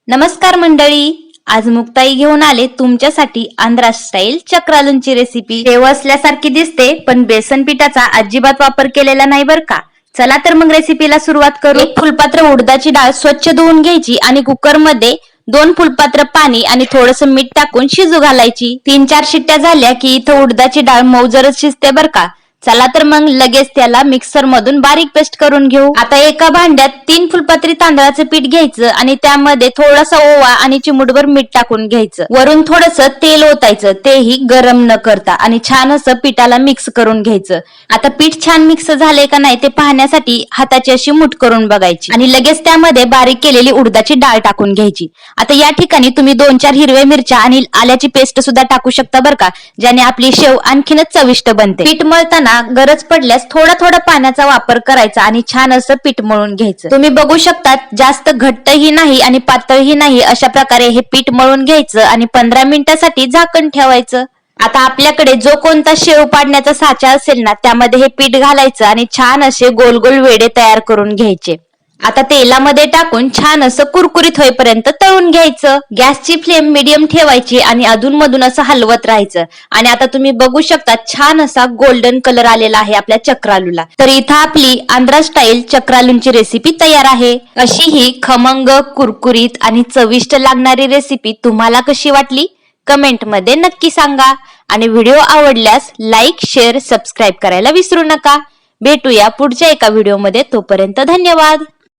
नमस्कार मंडळी, आज मुक्ताई घेऊन आले तुमच्यासाठी आंध्रा स्टाईल चक्रालूंची रेसिपी। शेव असल्यासारखी दिसते पण बेसन पिठाचा अजिबात वापर केलेला नाही बर का। चला तर मग रेसिपीला सुरुवात करू। एक फुलपात्र उडदाची डाळ स्वच्छ धुवून घ्यायची आणि कुकर मध्ये 2 फुलपात्र पाणी आणि थोडस मीठ टाकून शिजू घालायची। 3-4 शिट्ट्या झाल्या की इथं उडदाची डाळ मौजरच शिजते बर का। चला तर मग लगेच त्याला मिक्सर मधून बारीक पेस्ट करून घेऊ। आता एका भांड्यात 3 फुलपात्री तांदळाचं पीठ घ्यायचं आणि त्यामध्ये थोडासा ओवा आणि चिमूटभर मीठ टाकून घ्यायचं। वरून थोडंसं तेल ओतायचं, तेही गरम न करता, आणि छान असं पिठाला मिक्स करून घ्यायचं। आता पीठ छान मिक्स झाले का नाही ते पाहण्यासाठी हाताची अशी मूठ करून बघायची आणि लगेच त्यामध्ये बारीक केलेली उडदाची डाळ टाकून घ्यायची। आता या ठिकाणी तुम्ही 2-4 हिरव्या मिरच्या आणि आल्याची पेस्ट सुद्धा टाकू शकता बर का, ज्याने आपली शेव आणखीनच चविष्ट बनते। पीठ मळताना गरज पडल्यास थोडा थोडा पाण्याचा वापर करायचा आणि छान असं पीठ मळून घ्यायचं। तुम्ही बघू शकता जास्त घट्टही नाही आणि पातळही नाही, अशा प्रकारे हे पीठ मळून घ्यायचं आणि 15 मिनिटांसाठी झाकण ठेवायचं। आता आपल्याकडे जो कोणता शेव पाडण्याचा साचा असेल ना, त्यामध्ये हे पीठ घालायचं आणि छान असे गोल गोल वेढे तयार करून घ्यायचे। आता तेलामध्ये टाकून छान असं कुरकुरीत होईपर्यंत तळून घ्यायचं। गॅसची फ्लेम मीडियम ठेवायची आणि अधूनमधून असं हलवत राहायचं। आणि आता तुम्ही बघू शकता छान असा गोल्डन कलर आलेला आहे आपल्या चक्रालूला। तर इथं आपली आंध्रा स्टाईल चक्रालूंची रेसिपी तयार आहे। अशी ही खमंग, कुरकुरीत आणि चविष्ट लागणारी रेसिपी तुम्हाला कशी वाटली कमेंट मध्ये नक्की सांगा। आणि व्हिडिओ आवडल्यास लाईक, शेअर, सबस्क्राईब करायला विसरू नका। भेटूया पुढच्या एका व्हिडिओमध्ये, तोपर्यंत धन्यवाद।